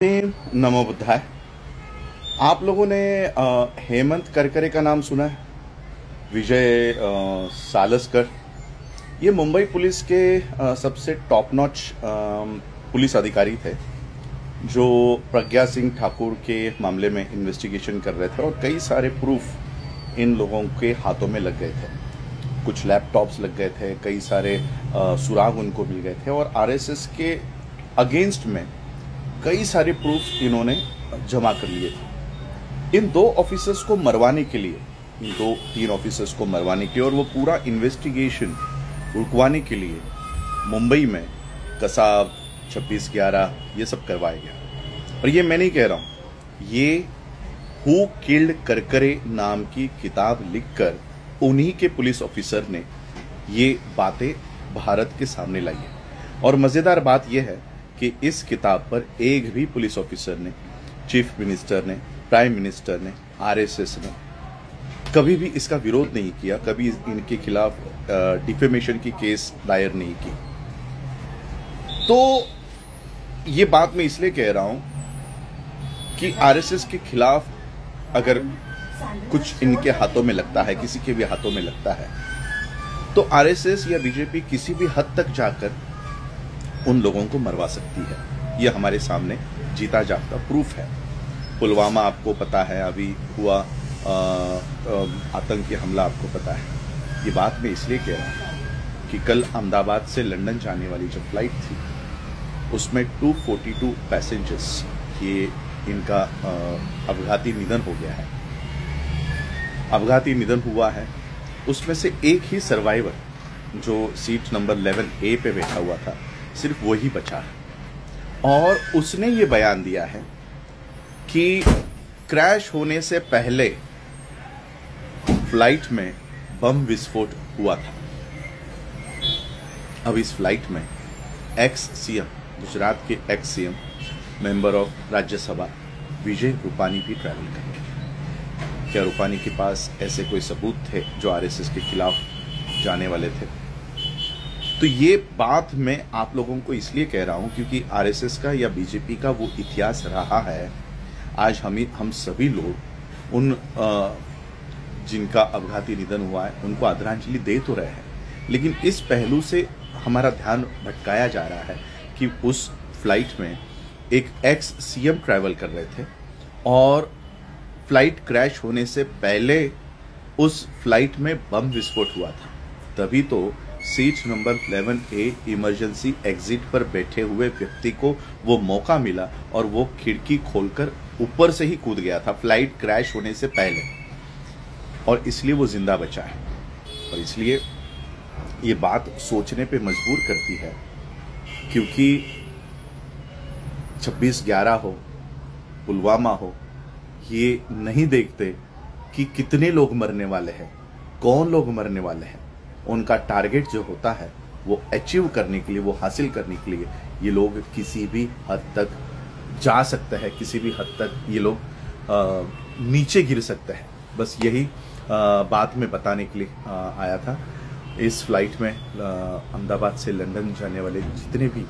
नमो बुद्धाय। आप लोगों ने हेमंत करकरे का नाम सुना है? विजय सालस्कर। ये मुंबई पुलिस के सबसे टॉप नॉच पुलिस अधिकारी थे जो प्रज्ञा सिंह ठाकुर के मामले में इन्वेस्टिगेशन कर रहे थे और कई सारे प्रूफ इन लोगों के हाथों में लग गए थे। कुछ लैपटॉप्स लग गए थे, कई सारे सुराग उनको मिल गए थे और आरएसएस के अगेंस्ट में कई सारे प्रूफ इन्होंने जमा कर लिए थे। इन दो ऑफिसर्स को मरवाने के लिए, इन दो तीन ऑफिसर्स को मरवाने के लिए और वो पूरा इन्वेस्टिगेशन रुकवाने के लिए मुंबई में कसाब 26/11 ये सब करवाया गया। और ये मैं नहीं कह रहा हूं, ये हु किल्ड करकरे नाम की किताब लिखकर उन्हीं के पुलिस ऑफिसर ने ये बातें भारत के सामने लाई है। और मजेदार बात यह है कि इस किताब पर एक भी पुलिस ऑफिसर ने, चीफ मिनिस्टर ने, प्राइम मिनिस्टर ने, आरएसएस ने कभी भी इसका विरोध नहीं किया, कभी इनके खिलाफ डिफेमेशन की केस दायर नहीं की। तो ये बात मैं इसलिए कह रहा हूं कि आरएसएस के खिलाफ अगर कुछ इनके हाथों में लगता है, किसी के भी हाथों में लगता है, तो आरएसएस या बीजेपी किसी भी हद तक जाकर उन लोगों को मरवा सकती है। यह हमारे सामने जीता जागता प्रूफ है। पुलवामा आपको पता है, अभी हुआ आतंकी हमला आपको पता है। ये बात मैं इसलिए कह रहा हूं कि कल अहमदाबाद से लंदन जाने वाली जो फ्लाइट थी उसमें 242 पैसेंजर्स, ये इनका अपघाती निधन हो गया है। अपघाती निधन हुआ है, उसमें से एक ही सर्वाइवर जो सीट नंबर 11A पे बैठा हुआ था, सिर्फ वही बचा है। और उसने ये बयान दिया है कि क्रैश होने से पहले फ्लाइट में बम विस्फोट हुआ था। अब इस फ्लाइट में एक्स सीएम, गुजरात के ex CM, member of Rajya Sabha Vijay Rupani भी ट्रैवल कर रहे थे। क्या रूपानी के पास ऐसे कोई सबूत थे जो आरएसएस के खिलाफ जाने वाले थे? तो ये बात मैं आप लोगों को इसलिए कह रहा हूं क्योंकि आरएसएस का या बीजेपी का वो इतिहास रहा है। आज हम सभी लोग उन जिनका अपघाती निधन हुआ है उनको आदरांजलि दे तो रहे हैं, लेकिन इस पहलू से हमारा ध्यान भटकाया जा रहा है कि उस फ्लाइट में एक एक्स सीएम ट्रैवल कर रहे थे और फ्लाइट क्रैश होने से पहले उस फ्लाइट में बम विस्फोट हुआ था। तभी तो seat number 11A emergency exit पर बैठे हुए व्यक्ति को वो मौका मिला और वो खिड़की खोलकर ऊपर से ही कूद गया था फ्लाइट क्रैश होने से पहले, और इसलिए वो जिंदा बचा है। और इसलिए ये बात सोचने पे मजबूर करती है क्योंकि 26/11 हो, पुलवामा हो, ये नहीं देखते कि कितने लोग मरने वाले हैं, कौन लोग मरने वाले हैं। उनका टारगेट जो होता है वो अचीव करने के लिए, वो हासिल करने के लिए ये लोग किसी भी हद तक जा सकते हैं, किसी भी हद तक ये लोग नीचे गिर सकते हैं। बस यही बात मैं बताने के लिए आया था। इस फ्लाइट में अहमदाबाद से लंदन जाने वाले जितने भी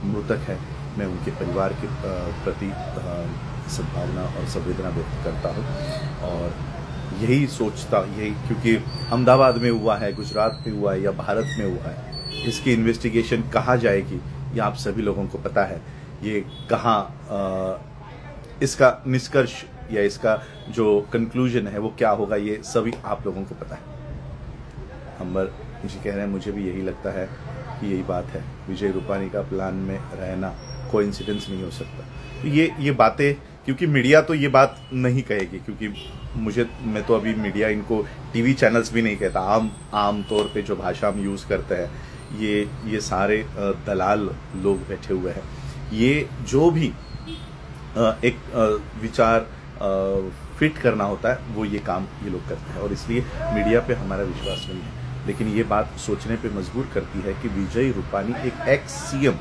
मृतक हैं, मैं उनके परिवार के प्रति सद्भावना और संवेदना व्यक्त करता हूँ। और यही क्योंकि अहमदाबाद में हुआ है, गुजरात में हुआ है या भारत में हुआ है, इसकी इन्वेस्टिगेशन कहाँ जाएगी ये आप सभी लोगों को पता है। ये कहाँ इसका निष्कर्ष या इसका जो कंक्लूजन है वो क्या होगा, ये सभी आप लोगों को पता है। अंबर मुझे कह रहे हैं, मुझे भी यही लगता है कि यही बात है। विजय रूपानी का प्लान में रहना कोइंसिडेंस नहीं हो सकता। तो ये बातें, क्योंकि मीडिया तो ये बात नहीं कहेगी, क्योंकि मैं तो अभी मीडिया इनको टीवी चैनल्स भी नहीं कहता। आम तौर पे जो भाषा हम यूज करते हैं, ये सारे दलाल लोग बैठे हुए हैं। ये जो भी एक विचार फिट करना होता है वो ये काम ये लोग करते हैं, और इसलिए मीडिया पे हमारा विश्वास नहीं है। लेकिन ये बात सोचने पे मजबूर करती है कि विजय रूपानी एक एक्स सीएम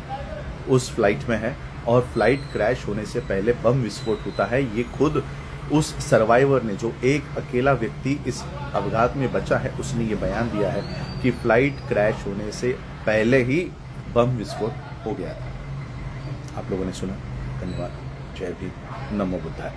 उस फ्लाइट में है और फ्लाइट क्रैश होने से पहले बम विस्फोट होता है। ये खुद उस सर्वाइवर ने, जो एक अकेला व्यक्ति इस अपघात में बचा है, उसने ये बयान दिया है कि फ्लाइट क्रैश होने से पहले ही बम विस्फोट हो गया था। आप लोगों ने सुना। धन्यवाद। जय भीम, नमो बुद्धाय।